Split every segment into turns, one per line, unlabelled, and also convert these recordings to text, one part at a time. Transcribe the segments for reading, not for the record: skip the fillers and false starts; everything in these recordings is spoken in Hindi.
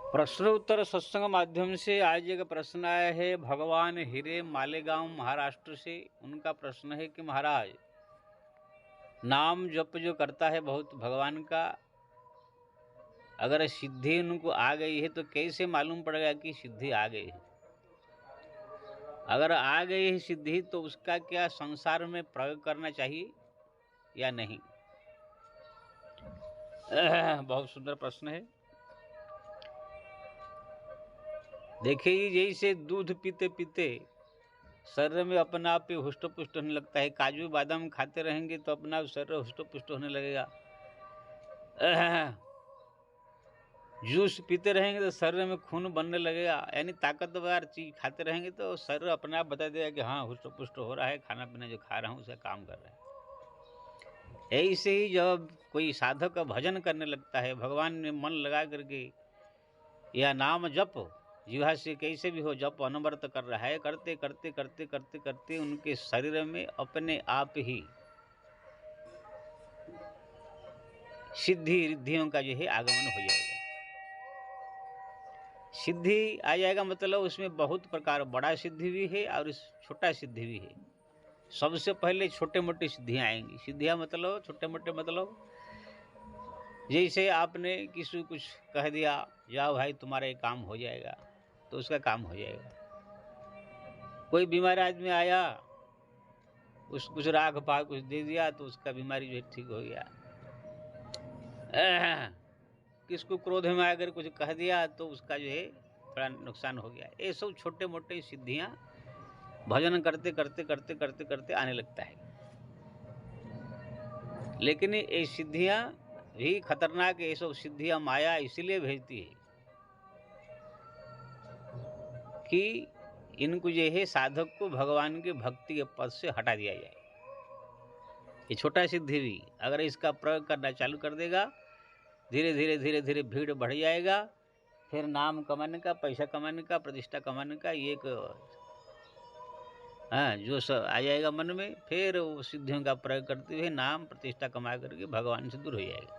प्रश्न उत्तर सत्संग माध्यम से आज एक प्रश्न आया है भगवान हिरे मालेगांव महाराष्ट्र से। उनका प्रश्न है कि महाराज, नाम जप जो करता है बहुत भगवान का, अगर सिद्धि उनको आ गई है तो कैसे मालूम पड़ेगा कि सिद्धि आ गई है? अगर आ गई है सिद्धि तो उसका क्या संसार में प्रयोग करना चाहिए या नहीं? बहुत सुंदर प्रश्न है। देखिए, जैसे दूध पीते पीते शरीर में अपने आप ही हुष्ट पुष्ट होने लगता है। काजू बादाम खाते रहेंगे तो अपना शरीर हुष्ट पुष्ट होने लगेगा। जूस पीते रहेंगे तो शरीर में खून बनने लगेगा। यानी ताकतवर चीज खाते रहेंगे तो शरीर अपने आप बता देगा कि हाँ, हुष्ट पुष्ट हो रहा है, खाना पीना जो खा रहा हूँ उसका काम कर रहा है। ऐसे ही जब कोई साधक भजन करने लगता है, भगवान में मन लगा करके या नाम जप जीवा से कैसे भी हो जप अनवरत कर रहा है, करते करते करते करते करते उनके शरीर में अपने आप ही सिद्धि रिद्धियों का जो है आगमन हो जाएगा। सिद्धि आ जाएगा मतलब उसमें बहुत प्रकार, बड़ा सिद्धि भी है और छोटा सिद्धि भी है। सबसे पहले छोटे मोटे सिद्धियां आएंगी। सिद्धियां मतलब छोटे मोटे मतलब जैसे आपने किसी कुछ कह दिया, जाओ भाई तुम्हारा ये काम हो जाएगा, तो उसका काम हो जाएगा। कोई बीमार आदमी आया, उस कुछ राख पा कुछ दे दिया तो उसका बीमारी जो है ठीक हो गया। किसको क्रोध में आकर कुछ कह दिया तो उसका जो है थोड़ा नुकसान हो गया। ये सब छोटे मोटे सिद्धियां भजन करते करते करते करते करते आने लगता है। लेकिन ये सिद्धियां भी खतरनाक है। ये सब सिद्धियां माया इसलिए भेजती है कि इनको जो है साधक को भगवान के भक्ति के पद से हटा दिया जाए। ये छोटा सिद्धि भी अगर इसका प्रयोग करना चालू कर देगा, धीरे धीरे धीरे धीरे भीड़ बढ़ जाएगा। फिर नाम कमाने का, पैसा कमाने का, प्रतिष्ठा कमाने का ये एक जो आ जाएगा मन में। फिर वो सिद्धियों का प्रयोग करते हुए नाम प्रतिष्ठा कमा करके भगवान से दूर हो जाएगा।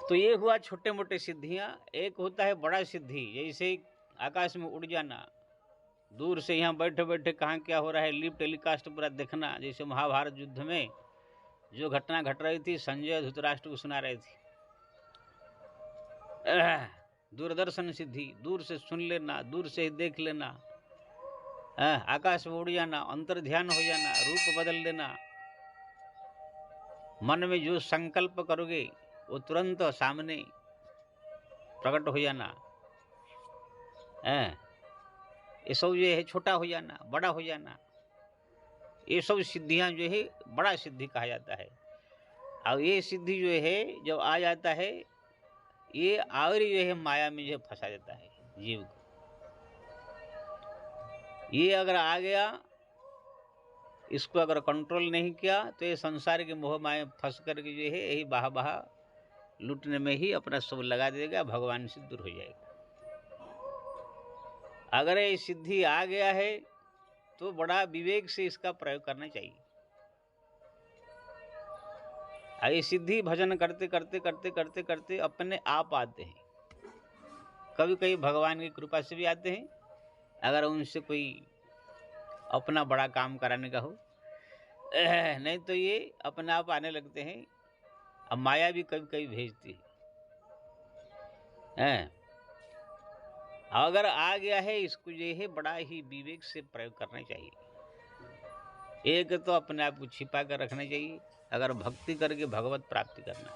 तो ये हुआ छोटे मोटे सिद्धियां। एक होता है बड़ा सिद्धि, जैसे आकाश में उड़ जाना, दूर से यहाँ बैठे बैठे कहाँ क्या हो रहा है लिव टेलीकास्ट पूरा देखना। जैसे महाभारत युद्ध में जो घटना घट रही थी, संजय धृतराष्ट्र को सुना रहे थे। दूरदर्शन सिद्धि, दूर से सुन लेना, दूर से देख लेना, आकाश में उड़ जाना, अंतर ध्यान हो जाना, रूप बदल देना। मन में जो संकल्प करोगे वो तुरंत सामने प्रकट हो जाना। ये सब जो है छोटा हो जाना, बड़ा हो जाना, ये सब सिद्धियां जो है बड़ा सिद्धि कहा जाता है। और ये सिद्धि जो है जब आ जाता है, ये आवरी जो है माया में जो फंसा देता है जीव को। ये अगर आ गया, इसको अगर कंट्रोल नहीं किया तो ये संसार के मोह माया फंस करके जो है यही बाह बाह लूटने में ही अपना सब लगा देगा, भगवान से दूर हो जाएगा। अगर ये सिद्धि आ गया है तो बड़ा विवेक से इसका प्रयोग करना चाहिए। ये सिद्धि भजन करते करते करते करते करते अपने आप आते हैं। कभी कभी भगवान की कृपा से भी आते हैं, अगर उनसे कोई अपना बड़ा काम कराने का हो। नहीं तो ये अपने आप आने लगते हैं। अब माया भी कभी कभी भेजती है। अगर आ गया है, इसको जो है बड़ा ही विवेक से प्रयोग करना चाहिए। एक तो अपने आप को छिपा कर रखना चाहिए, अगर भक्ति करके भगवत प्राप्ति करना।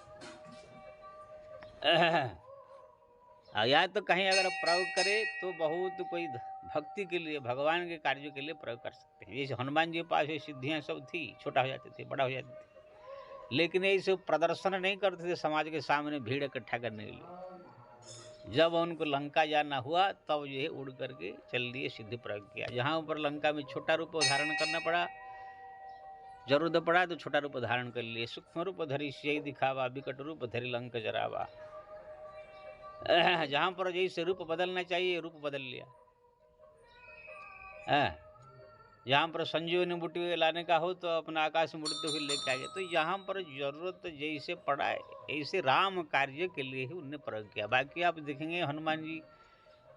या तो कहीं अगर प्रयोग करे तो बहुत कोई भक्ति के लिए, भगवान के कार्यों के लिए प्रयोग कर सकते हैं। जैसे हनुमान जी के पास ये सिद्धियां सब थी, छोटा हो जाते थे, बड़ा हो जाते थे, लेकिन ये सब प्रदर्शन नहीं करते थे समाज के सामने भीड़ इकट्ठा करने के लिए। जब उनको लंका जाना हुआ तब जो है उड़ करके चल दिए, सिद्धि प्रयोग किया। जहाँ ऊपर लंका में छोटा रूप धारण करना पड़ा, जरूरत पड़ा तो छोटा रूप धारण कर लिए। सूक्ष्म रूप धरी सियहि दिखावा, विकट रूप धरी लंक जरावा। जहां पर जैसे रूप बदलना चाहिए रूप बदल लिया। यहाँ पर संजीवनी बूटी लाने का हो तो अपना आकाश में उड़ते हुए लेके आएंगे। तो यहाँ पर जरूरत जैसे पड़ा है ऐसे राम कार्य के लिए ही उन्होंने प्रयोग किया। बाकी आप देखेंगे हनुमान जी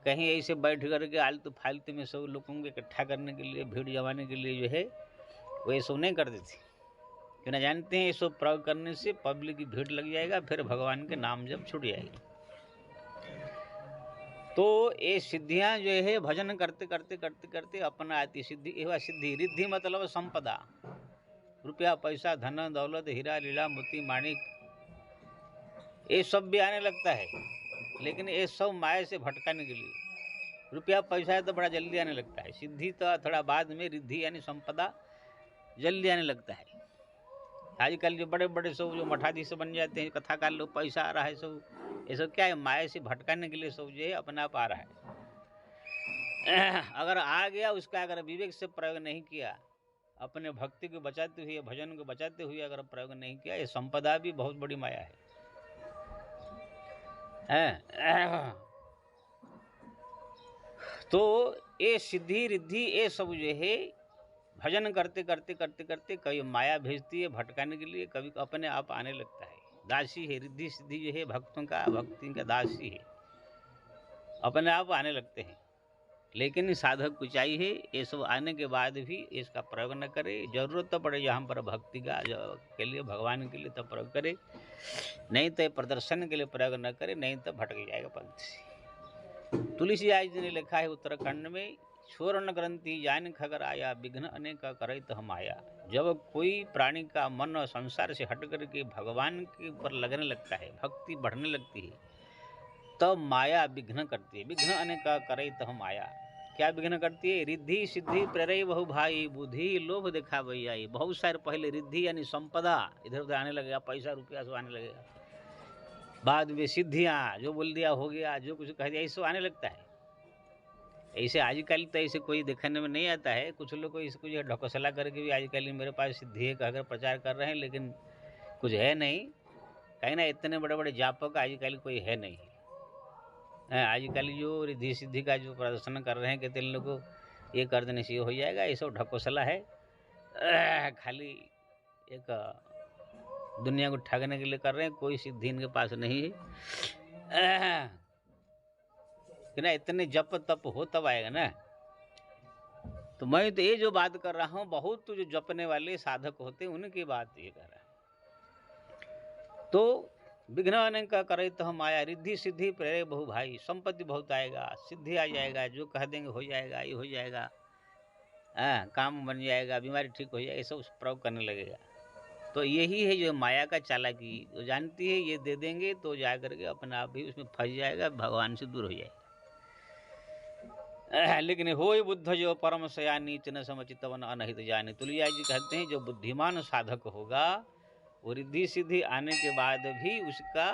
कहीं ऐसे बैठ करके आलतू फालतू में सब लोगों को इकट्ठा करने के लिए, भीड़ जमाने के लिए जो है वो ये सब नहीं करते थे, क्यों ना जानते हैं ये सब प्रयोग करने से पब्लिक की भीड़ लग जाएगा, फिर भगवान के नाम जब छूट जाएगी। तो ये सिद्धियां जो है भजन करते करते करते करते अपना आती सिद्धि। यह सिद्धि रिद्धि मतलब संपदा, रुपया पैसा धन दौलत हीरा लीला मोती माणिक ये सब भी आने लगता है, लेकिन ये सब माया से भटकाने के लिए। रुपया पैसा है तो बड़ा जल्दी आने लगता है, सिद्धि तो थोड़ा बाद में, रिद्धि यानी संपदा जल्दी आने लगता है। आजकल जो बड़े बड़े सब जो मठाधीश बन जाते हैं, कथाकार लोग, पैसा आ रहा है सब, ये सब क्या है, माया से भटकाने के लिए सब जो है अपने आप आ रहा है। अगर आ गया उसका अगर विवेक से प्रयोग नहीं किया, अपने भक्ति को बचाते हुए, भजन को बचाते हुए अगर प्रयोग नहीं किया, ये संपदा भी बहुत बड़ी माया है। तो ये सिद्धि रिद्धि ये सब जो है भजन करते करते करते करते कभी माया भेजती है भटकाने के लिए, कभी अपने आप आने लगता है। दासी है रिद्धि सिद्धि जो है भक्तों का, भक्ति का दासी है, अपने आप आने लगते हैं। लेकिन साधक को चाहिए ये सब आने के बाद भी इसका प्रयोग न करे। जरूरत तो पड़े यहाँ पर भक्ति का के लिए, भगवान के लिए तो प्रयोग करे, नहीं तो प्रदर्शन के लिए प्रयोग न करे, नहीं तो भटक जाएगा पंथ से। तुलसीदास जी ने लिखा है उत्तराखंड में, छोरण ग्रंथि जान खगर आया, विघ्न अनेक करत हम आया। जब कोई प्राणी का मन और संसार से हट करके भगवान के ऊपर लगने लगता है, भक्ति बढ़ने लगती है, तब माया विघ्न करती है। विघ्न अनेक करत हम आया, क्या विघ्न करती है? रिद्धि सिद्धि प्रेरय बहु भाई, बुद्धि लोभ देखा भैया। बहुत सारे पहले रिद्धि यानी संपदा इधर उधर आने लगेगा, पैसा रुपया सब आने लगेगा, बाद में सिद्धियाँ, जो बोल दिया हो गया, जो कुछ कह दिया, इससे आने लगता है। ऐसे आजकल तो ऐसे कोई देखने में नहीं आता है। कुछ लोग को इसको जो ढकोसला करके भी आजकल मेरे पास सिद्धि है कहकर प्रचार कर रहे हैं, लेकिन कुछ है नहीं। कहीं ना इतने बड़े बड़े जापक आजकल कोई है नहीं। आजकल जो रिद्धि सिद्धि का जो प्रदर्शन कर रहे हैं, कहते इन लोग को ये कर देने से ये हो जाएगा, ये सब ढकोसला है, खाली एक दुनिया को ठगने के लिए कर रहे हैं। कोई सिद्धि इनके पास नहीं है कि ना, इतने जप तप हो तब आएगा ना। तो मैं तो ये जो बात कर रहा हूँ, बहुत तो जो जपने वाले साधक होते हैं उनकी बात ये कर रहा है। तो विघ्न अनेक करे तो हम आया, रिद्धि सिद्धि प्रेरय बहु भाई। संपत्ति बहुत आएगा, सिद्धि आ जाएगा, जो कह देंगे हो जाएगा, ये हो जाएगा, काम बन जाएगा, बीमारी ठीक हो जाएगा, ये सब प्रयोग करने लगेगा। तो यही है जो माया का चालाकी, जो जानती है ये दे देंगे तो जा करके अपने आप भी उसमें फंस जाएगा, भगवान से दूर हो जाएगा। लेकिन हो बुद्ध जो परम सयानी चिन्ह समचितवन अनहित जानी। तुलसीदास जी कहते हैं जो बुद्धिमान साधक होगा वो रिद्धि सिद्धि आने के बाद भी उसका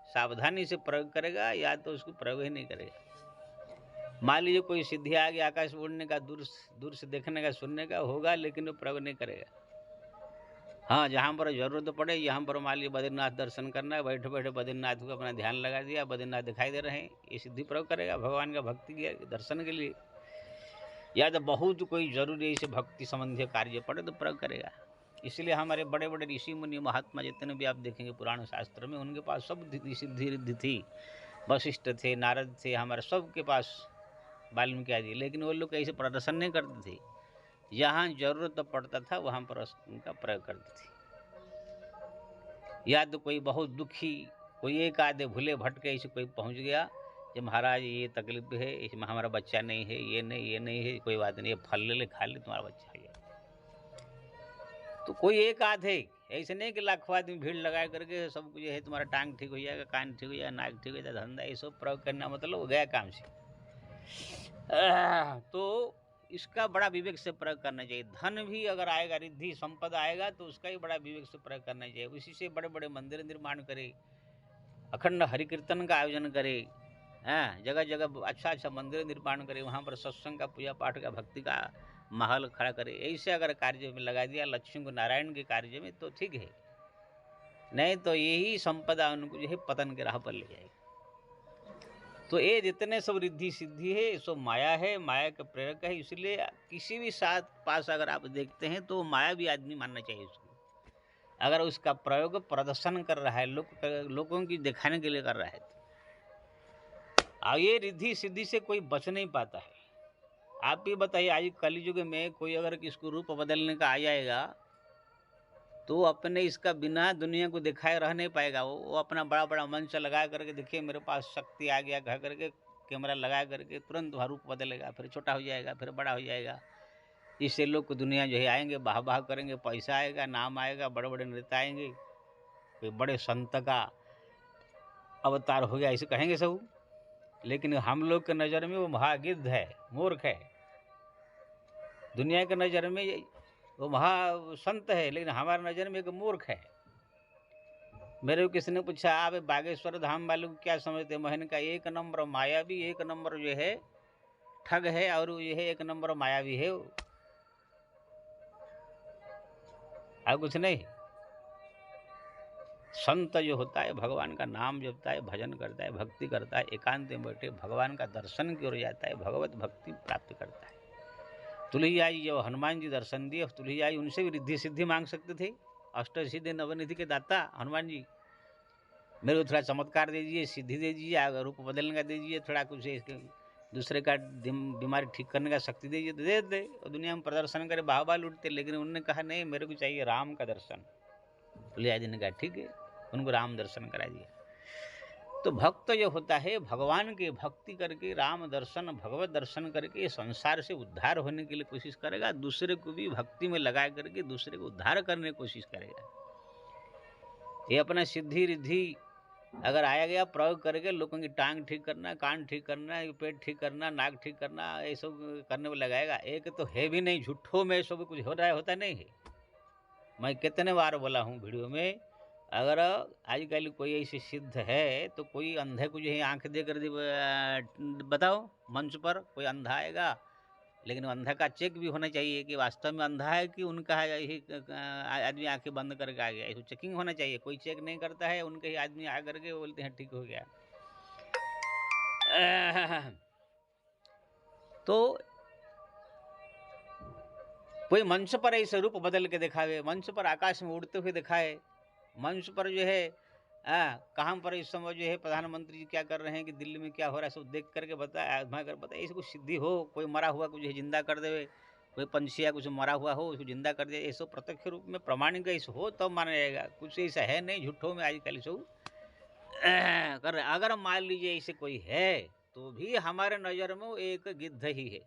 सावधानी से प्रयोग करेगा, या तो उसको प्रयोग ही नहीं करेगा। मान लीजिए कोई सिद्धि आ गया, आकाश उड़ने का, दूर से देखने का, सुनने का होगा, लेकिन वो प्रयोग नहीं करेगा। हाँ, जहाँ पर जरूरत पड़े, यहाँ पर मान लीजिए बद्रीनाथ दर्शन करना है, बैठे बैठे बद्रीनाथ को अपना ध्यान लगा दिया, बद्रीनाथ दिखाई दे रहे हैं, ये सिद्धि प्रयोग करेगा भगवान का भक्ति के दर्शन के लिए। या तो बहुत कोई जरूरी ऐसे भक्ति संबंधी कार्य पड़े तो प्रयोग करेगा। इसलिए हमारे बड़े बड़े ऋषि मुनि महात्मा जितने भी आप देखेंगे पुराण शास्त्र में, उनके पास सब सिद्धि रिद्धि थी। वशिष्ठ थे, नारद थे, हमारे सबके पास वाल्मीकि आदि, लेकिन वो लोग ऐसे प्रदर्शन नहीं करते थे। जहाँ जरूरत पड़ता था वहाँ पर उनका प्रयोग करते थे। या तो कोई बहुत दुखी, कोई एक आधे भूले भटके ऐसे कोई पहुँच गया कि महाराज ये तकलीफ है, इसमें हमारा बच्चा नहीं है, ये नहीं है, कोई बात नहीं, ये फल ले ले, खा ले, तुम्हारा बच्चा है। तो कोई एक आधे, ऐसे नहीं कि लाखों आदमी भीड़ लगा करके सब कुछ है, तुम्हारा टांग ठीक हो जाएगा, कान ठीक हो जाएगा, नाक ठीक हो जाएगा, धंधा ये सब प्रयोग करना मतलब वो गया काम से। तो इसका बड़ा विवेक से प्रयोग करना चाहिए। धन भी अगर आएगा, रिद्धि संपदा आएगा, तो उसका ही बड़ा विवेक से प्रयोग करना चाहिए। उसी से बड़े बड़े मंदिर निर्माण करे, अखंड हरि कीर्तन का आयोजन करे, जगह जगह अच्छा अच्छा मंदिर निर्माण करे, वहाँ पर सत्संग का, पूजा पाठ का, भक्ति का माहौल खड़ा करे। ऐसे अगर कार्य में लगा दिया लक्ष्मी को नारायण के कार्य में, तो ठीक है, नहीं तो यही संपदा उनको जो है पतन के राह पर ले जाएगी। तो ये जितने सब रिद्धि सिद्धि है ये सब माया है, माया का प्रेरक है। इसलिए किसी भी साथ पास अगर आप देखते हैं तो माया भी आदमी मानना चाहिए उसको। अगर उसका प्रयोग प्रदर्शन कर रहा है, लोगों की दिखाने के लिए कर रहा है, तो ये रिद्धि सिद्धि से कोई बच नहीं पाता है। आप भी बताइए, आज कलयुग में कोई अगर किसको रूप बदलने का आ जाएगा तो अपने इसका बिना दुनिया को दिखाए रह नहीं पाएगा। वो अपना बड़ा बड़ा मंच लगा करके, देखिए मेरे पास शक्ति आ गया, कह करके कैमरा लगा करके तुरंत वह रूप बदलेगा, फिर छोटा हो जाएगा, फिर बड़ा हो जाएगा। इससे लोग को दुनिया जो है आएंगे, वाह वाह करेंगे, पैसा आएगा, नाम आएगा, बड़े बड़े नेता आएंगे, कोई बड़े संत का अवतार हो गया ऐसे कहेंगे सब। लेकिन हम लोग के नज़र में वो महागिद्ध है, मूर्ख है। दुनिया के नज़र में वो महा संत है, लेकिन हमारे नज़र में एक मूर्ख है। मेरे को किसी ने पूछा, आप बागेश्वर धाम वाले को क्या समझते? मैंने कहा एक नंबर मायावी, एक नंबर जो है ठग है, और ये है एक नंबर मायावी है, और कुछ नहीं। संत जो होता है भगवान का नाम जपता है, भजन करता है, भक्ति करता है, एकांत में बैठे भगवान का दर्शन की ओर जाता है, भगवत भक्ति प्राप्त करता है। तुलसीदास जी जब हनुमान जी दर्शन दिए, तुलसीदास जी उनसे भी रिद्धि सिद्धि मांग सकते थे। अष्टसिद्धि नवनिधि के दाता हनुमान जी, मेरे को थोड़ा चमत्कार दे दीजिए, सिद्धि दे दीजिए, अगर रूप बदलने का दे दीजिए, थोड़ा कुछ दूसरे का बीमारी ठीक करने का शक्ति दे दीजिए, दे दे। और दुनिया में प्रदर्शन करे, बाहबा लूटते। लेकिन उन्होंने कहा नहीं, मेरे को चाहिए राम का दर्शन। तुलसीदास जी ने कहा ठीक है, उनको राम दर्शन करा दिया। तो भक्त जो होता है भगवान की भक्ति करके, राम दर्शन, भगवत दर्शन करके संसार से उद्धार होने के लिए कोशिश करेगा, दूसरे को भी भक्ति में लगा करके दूसरे को उद्धार करने की कोशिश करेगा। ये अपना सिद्धि रिद्धि अगर आया गया प्रयोग करके लोगों की टांग ठीक करना, कान ठीक करना, पेट ठीक करना, नाक ठीक करना, ये सब करने में लगाएगा। एक तो है भी नहीं, झूठों में सब कुछ हो रहा है, होता नहीं है। मैं कितने बार बोला हूँ वीडियो में, अगर आजकल कोई ऐसी सिद्ध है तो कोई अंधे को जो है आँख दे कर बताओ, मंच पर कोई अंधा आएगा, लेकिन अंधा का चेक भी होना चाहिए कि वास्तव में अंधा है कि उनका ही आदमी आंखें बंद करके आ गया। इसको चेकिंग होना चाहिए। कोई चेक नहीं करता है, उनके ही आदमी आ करके बोलते हैं ठीक हो गया। तो कोई मंच पर ऐसे रूप बदल के दिखावे, मंच पर आकाश में उड़ते हुए दिखाए, मंच पर जो है कहाँ पर इस समय जो है प्रधानमंत्री जी क्या कर रहे हैं कि दिल्ली में क्या हो रहा है, सब देख करके बताए, आजमा कर बताए। ऐसे कुछ सिद्धि हो, कोई मरा हुआ कुछ जिंदा कर देवे, कोई पंछी या कुछ मरा हुआ हो उसको जिंदा कर दे, ऐसा प्रत्यक्ष रूप में प्रमाणिक ऐसा हो तब माना जाएगा। कुछ ऐसा है नहीं, झूठों में आजकल सब कर रहे। अगर मान लीजिए ऐसे कोई है तो भी हमारे नज़र में वो एक गिद्ध ही है,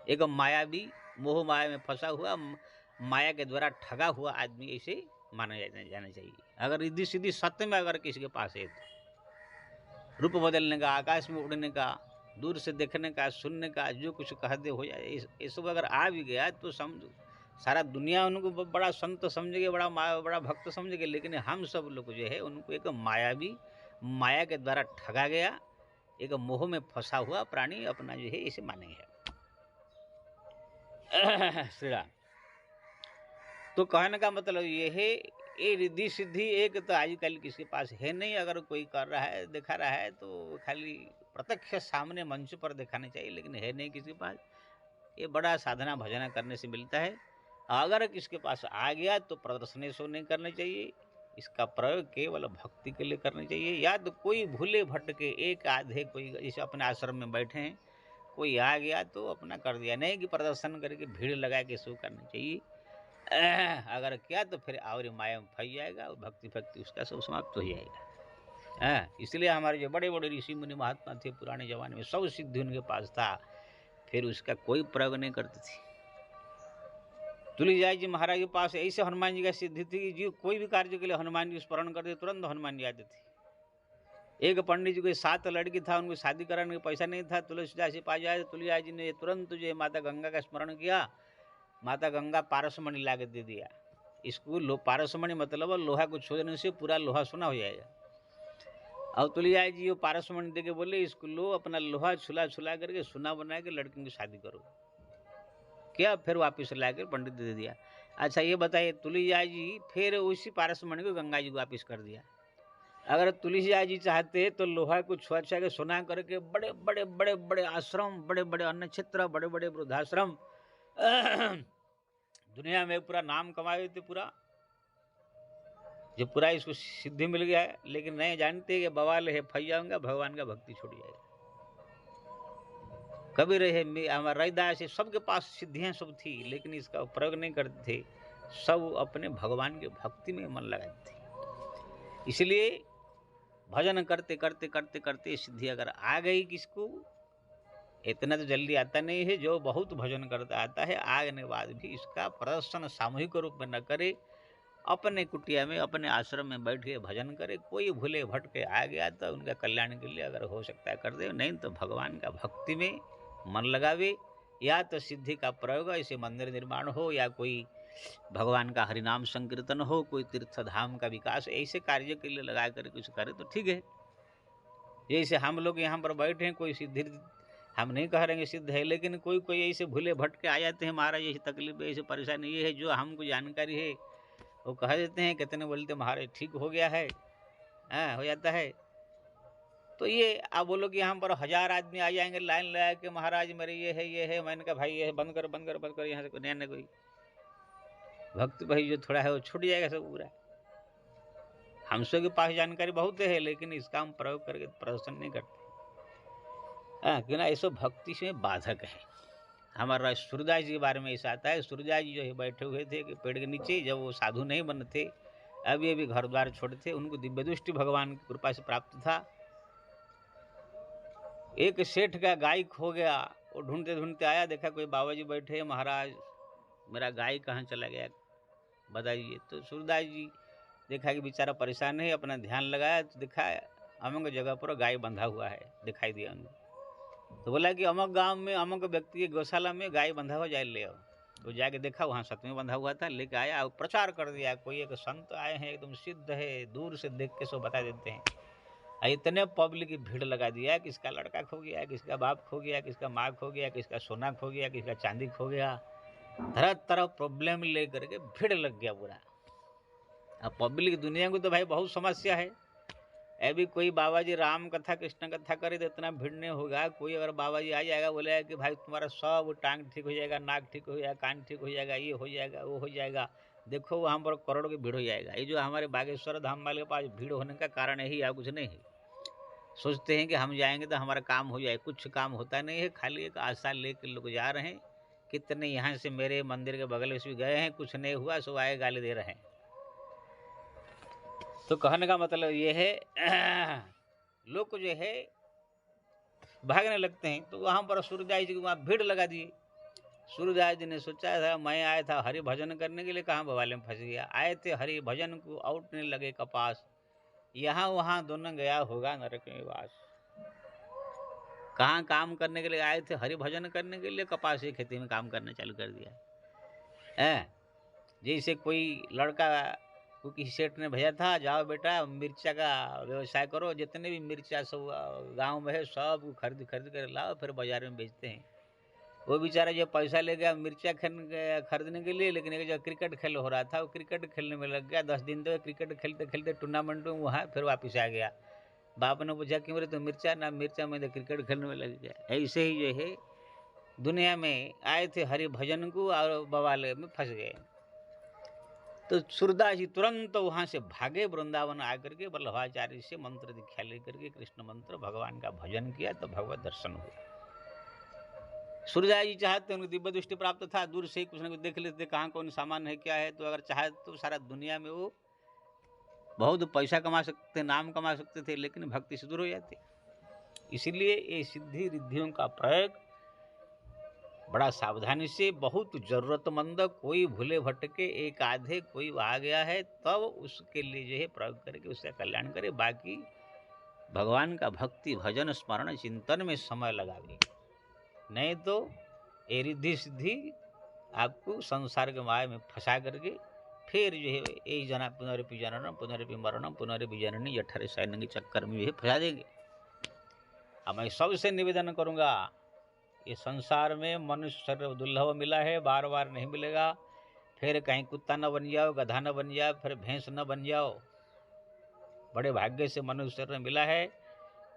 एक मायावी, मोह माया में फंसा हुआ, माया के द्वारा ठगा हुआ आदमी ऐसे माना जाना चाहिए। अगर रिद्धि सिद्धि सत्य में अगर किसी के पास है तो रूप बदलने का, आकाश में उड़ने का, दूर से देखने का, सुनने का, जो कुछ कह दे हो जाए, ये सब अगर आ भी गया तो समझो सारा दुनिया उनको बड़ा संत समझेगे, बड़ा भक्त समझेगे। लेकिन हम सब लोग जो है उनको एक मायावी, माया के द्वारा ठगा गया, एक मोह में फंसा हुआ प्राणी अपना जो है इसे मानेंगे। श्री राम। तो कहने का मतलब ये है, ये रिद्धि सिद्धि एक तो आजकल किसी के पास है नहीं। अगर कोई कर रहा है, दिखा रहा है तो खाली प्रत्यक्ष सामने मंच पर दिखाना चाहिए, लेकिन है नहीं किसी के पास। ये बड़ा साधना भजना करने से मिलता है। अगर किसके पास आ गया तो प्रदर्शन सो नहीं करना चाहिए, इसका प्रयोग केवल भक्ति के लिए करना चाहिए। या तो कोई भूले भटके एक आधे, कोई जैसे अपने आश्रम में बैठे हैं, कोई आ गया तो अपना कर दिया, नहीं कि प्रदर्शन करके भीड़ लगा के सो करना चाहिए। अगर क्या तो फिर और माया में फंस जाएगा और भक्ति उसका सब समाप्त हो जाएगा। इसलिए हमारे जो बड़े बड़े ऋषि मुनि महात्मा थे पुराने जमाने में, सब सिद्धि उनके पास था, फिर उसका कोई प्रयोग नहीं करते थे। तुलसीदास जी महाराज के पास ऐसे हनुमान जी का सिद्धि थी, जो कोई भी कार्य के लिए हनुमान जी स्मरण करते तुरंत हनुमान जी आते थे। एक पंडित जी को 7 लड़की था, उनको शादी कराने का पैसा नहीं था, तुलसीदास जी पास जाए, तुलसीदास जी ने तुरंत जो माता गंगा का स्मरण किया, माता गंगा पारसमणि ला के दे दिया। इसको पारसमणि मतलब लोहा को छोड़ने से पूरा लोहा सोना हो जाएगा। और तुलसीदास जी वो पारसमणि दे के बोले, इसको लो, अपना लोहा छुला करके सोना बना के लड़की की शादी करो। क्या फिर वापस ला कर पंडित दे दिया। अच्छा ये बताइए, तुलसीदास जी फिर उसी पारसमणि को गंगा जी को वापिस कर दिया। अगर तुलसीदास जी चाहते तो लोहा को छुआ छुआ के सोना करके बड़े बड़े बड़े बड़े आश्रम, बड़े बड़े अन्न क्षेत्र, बड़े बड़े वृद्धाश्रम दुनिया में पूरा नाम कमाए थे पूरा, जो पूरा इसको सिद्धि मिल गया है। लेकिन नहीं जानते कि बवाल है, फंस जाऊंगा, भगवान का भक्ति छूट जाएगा। कबीर है, हमारा रैदास है, सबके पास सिद्धियां सब थी, लेकिन इसका प्रयोग नहीं करते थे। सब अपने भगवान के भक्ति में मन लगाते थे। इसलिए भजन करते करते करते करते सिद्धि अगर आ गई किसको, इतना तो जल्दी आता नहीं है। जो बहुत भजन करता आता है, आने बाद भी इसका प्रदर्शन सामूहिक रूप में न करे, अपने कुटिया में अपने आश्रम में बैठ के भजन करे। कोई भूले भटके आ गया तो उनका कल्याण के लिए अगर हो सकता है कर दे, नहीं तो भगवान का भक्ति में मन लगावे। या तो सिद्धि का प्रयोग, ऐसे मंदिर निर्माण हो, या कोई भगवान का हरिनाम संकीर्तन हो, कोई तीर्थ धाम का विकास, ऐसे कार्य के लिए लगा कर कुछ करे तो ठीक है। जैसे हम लोग यहाँ पर बैठे हैं, कोई सिद्धि हम नहीं कह रहे सिद्ध है, लेकिन कोई कोई ऐसे भूले भटके आ जाते हैं, महाराज ऐसी तकलीफ ऐसी परेशानी ये है, जो हमको जानकारी है वो कह देते हैं, कितने बोलते महाराज ठीक हो गया है, हो जाता है। तो ये आप बोलो कि यहाँ पर 1000 आदमी आ जाएंगे लाइन लगा के, महाराज मेरे ये है, मैंने कहा भाई ये है, बंद कर, यहाँ से नया कोई भक्त भाई जो थोड़ा है वो छूट जाएगा सब पूरा। हम सब के पास जानकारी बहुत है, लेकिन इसका हम प्रयोग करके प्रदर्शन नहीं करते। क्यों ना, ऐसा भक्ति से बाधक है। हमारा सूरदास जी के बारे में ऐसा आता है, सूरदास जी जो है बैठे हुए थे कि पेड़ के नीचे, जब वो साधु नहीं बने थे, अभी अभी घर द्वार छोड़े थे, उनको दिव्य दृष्टि भगवान की कृपा से प्राप्त था। एक सेठ का गाय खो गया, वो ढूंढते ढूंढते आया, देखा कोई बाबा जी बैठे, महाराज मेरा गाय कहाँ चला गया बताइए। तो सूरदास जी देखा कि बेचारा परेशान है, अपना ध्यान लगाया तो देखा अमंग जगह पर गाय बंधा हुआ है, दिखाई दिया उनको। तो बोला कि अमक गांव में अमक व्यक्ति के गौशाला में गाय बंधा हुआ, जाए ले आओ। तो जाके देखा वहाँ सच में बंधा हुआ था, लेके आया और प्रचार कर दिया, कोई एक संत आए हैं एकदम सिद्ध है, दूर से देख के सब बता देते हैं। इतने पब्लिक की भीड़ लगा दिया, किसका लड़का खो गया, किसका बाप खो गया, किसका माँ खो गया, किसका सोना खो गया, किसका चांदी खो गया, तरह तरह प्रॉब्लम लेकर के भीड़ लग गया पूरा। अब पब्लिक दुनिया को तो भाई बहुत समस्या है। अभी कोई बाबा जी राम कथा कृष्ण कथा करे तो इतना भीड़ नहीं होगा। कोई अगर बाबा जी आ जाएगा, बोलेगा कि भाई तुम्हारा सब टांग ठीक हो जाएगा, नाक ठीक हो जाएगा, कान ठीक हो जाएगा, ये हो जाएगा, वो हो जाएगा, देखो वहाँ पर करोड़ों की भीड़ हो जाएगा। ये जो हमारे बागेश्वर धाम वाले के पास भीड़ होने का कारण यही है, कुछ नहीं है। सोचते हैं कि हम जाएंगे तो हमारा काम हो जाए, कुछ काम होता नहीं है, खाली एक आशा लेकर लोग जा रहे हैं। कितने यहाँ से मेरे मंदिर के बगल में से गए हैं, कुछ नहीं हुआ, सब आए गाली दे रहे हैं। तो कहने का मतलब ये है लोग जो है भागने लगते हैं। तो वहाँ पर सूरदास जी की वहाँ भीड़ लगा दिए। सूरदास जी ने सोचा था मैं आया था हरि भजन करने के लिए, कहाँ बवाले में फंस गया। आए थे हरि भजन को, आउटने लगे कपास, यहाँ वहाँ दोनों गया होगा नरक में वास। कहाँ काम करने के लिए आए थे, हरि भजन करने के लिए, कपास की खेती में काम करना चालू कर दिया है। जैसे कोई लड़का को किसी सेठ ने भेजा था, जाओ बेटा मिर्चा का व्यवसाय करो, जितने भी मिर्चा सब गांव में है सब खरीद कर लाओ, फिर बाजार में बेचते हैं। वो बेचारा जो पैसा ले गया मिर्चा खरीदने के लिए, लेकिन एक जगह क्रिकेट खेल हो रहा था, वो क्रिकेट खेलने में लग गया। 10 दिन तो क्रिकेट खेलते खेलते टूर्नामेंट में वहाँ फिर वापस आ गया। बाप ने पूछा क्यों रे, तो मिर्चा ना मिर्चा, में तो क्रिकेट खेलने में लग गया। ऐसे ही जो है दुनिया में आए थे हरि भजन को और बवाले में फंस गए। तो सूरदास जी तुरंत वहाँ से भागे, वृंदावन आकर के वल्लभाचार्य से मंत्र दीक्षा लेकर के कृष्ण मंत्र भगवान का भजन किया, तो भगवत दर्शन हुआ। सूरदास जी चाहते उनको दिव्य दृष्टि प्राप्त था, दूर से ही कुछ न कुछ देख लेते कहाँ कौन सामान है क्या है। तो अगर चाहे तो सारा दुनिया में वो बहुत पैसा कमा सकते, नाम कमा सकते थे, लेकिन भक्ति से दूर हो जाते। इसीलिए ये सिद्धि रिद्धियों का प्रयोग बड़ा सावधानी से, बहुत जरूरतमंद, कोई भूले भटके एक आधे कोई आ गया है तब उसके लिए जो है प्रयोग करके उसका कल्याण करे। बाकी भगवान का भक्ति भजन स्मरण चिंतन में समय लगावे, नहीं तो ये रिद्धि सिद्धि आपको संसार के माया में फंसा करके फिर जो है यही जना पुनरपि जननम पुनरपि मरणम पुनरपि जननी जठर सैन के चक्कर में जो है फंसा देंगे। अब मैं सबसे निवेदन करूँगा, ये संसार में मनुष्य शरीर दुर्लभ मिला है, बार बार नहीं मिलेगा। फिर कहीं कुत्ता न बन जाओ, गधा न बन जाओ, फिर भैंस न बन जाओ। बड़े भाग्य से मनुष्य शरीर मिला है।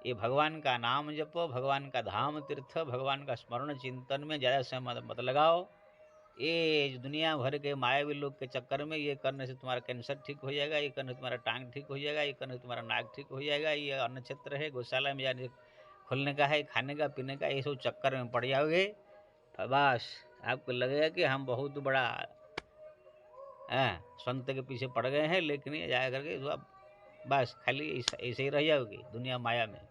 ये भगवान का नाम जपो, भगवान का धाम तीर्थ, भगवान का स्मरण चिंतन में ज़्यादा समय मत लगाओ। ये दुनिया भर के मायावी लोग के चक्कर में ये करने से तुम्हारा कैंसर ठीक हो जाएगा, ये करने से तुम्हारा टांग ठीक हो जाएगा, ये करने से तुम्हारा नाक ठीक हो जाएगा, ये अन्न क्षेत्र है, गौशाला में जाने खोलने का है, खाने का पीने का, ये सब चक्कर में पड़ जाओगे। बस आपको लगेगा कि हम बहुत बड़ा संत के पीछे पड़ गए हैं, लेकिन ये जाया करके तो आप बस खाली ऐसे ही रह जाओगे दुनिया माया में।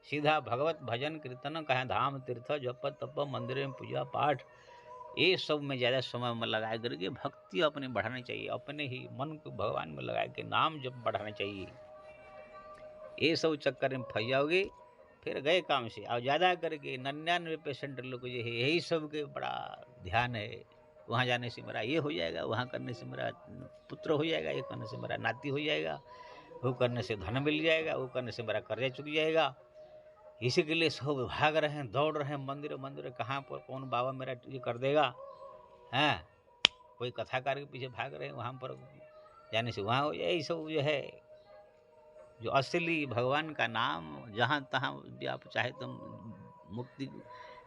सीधा भगवत भजन कीर्तन कहें धाम तीर्थ जप तप मंदिर में पूजा पाठ, ये सब में ज़्यादा समय में लगा करके भक्ति अपने बढ़ानी चाहिए, अपने ही मन को भगवान में लगा के नाम जप बढ़ाना चाहिए। ये सब चक्कर में फंस जाओगे, फिर गए काम से। और ज़्यादा करके 99% लोग जो है यही सब के बड़ा ध्यान है, वहाँ जाने से मेरा ये हो जाएगा, वहाँ करने से मेरा पुत्र हो जाएगा, ये करने से मेरा नाती हो जाएगा, वो करने से धन मिल जाएगा, वो करने से मेरा कर्जा चुक जाएगा। इसी के लिए सब भाग रहे हैं, दौड़ रहे हैं मंदिर मंदिर, कहाँ पर कौन बाबा मेरा ये कर देगा, हैं कोई कथाकार के पीछे भाग रहे हैं, वहाँ पर जाने से वहाँ हो जाए। सब जो है जो असली भगवान का नाम जहाँ तहाँ भी आप चाहे तो मुक्ति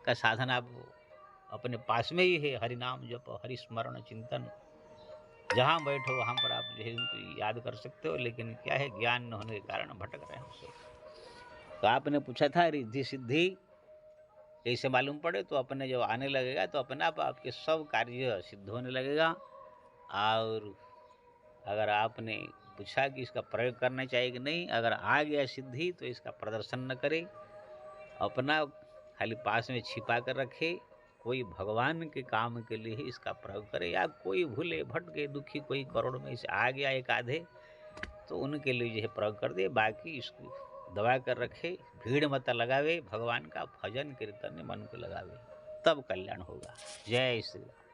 का साधन आप अपने पास में ही है। हरि नाम जप, हरि स्मरण चिंतन, जहाँ बैठो वहाँ पर आप जो है उनको याद कर सकते हो। लेकिन क्या है, ज्ञान न होने के कारण भटक रहे हैं उससे। तो आपने पूछा था रिद्धि सिद्धि कैसे मालूम पड़े, तो अपने जब आने लगेगा तो अपने आप आपके सब कार्य सिद्ध होने लगेगा। और अगर आपने पूछा कि इसका प्रयोग करना चाहिए कि नहीं, अगर आ गया सिद्धि तो इसका प्रदर्शन न करे, अपना खाली पास में छिपा कर रखे। कोई भगवान के काम के लिए ही इसका प्रयोग करे, या कोई भूले भटके दुखी कोई करोड़ में से आ गया एक आधे, तो उनके लिए जो है प्रयोग कर दे। बाकी इसको दबा कर रखे, भीड़ मत लगावे, भगवान का भजन कीर्तन में मन को लगावे, तब कल्याण होगा। जय श्री राम।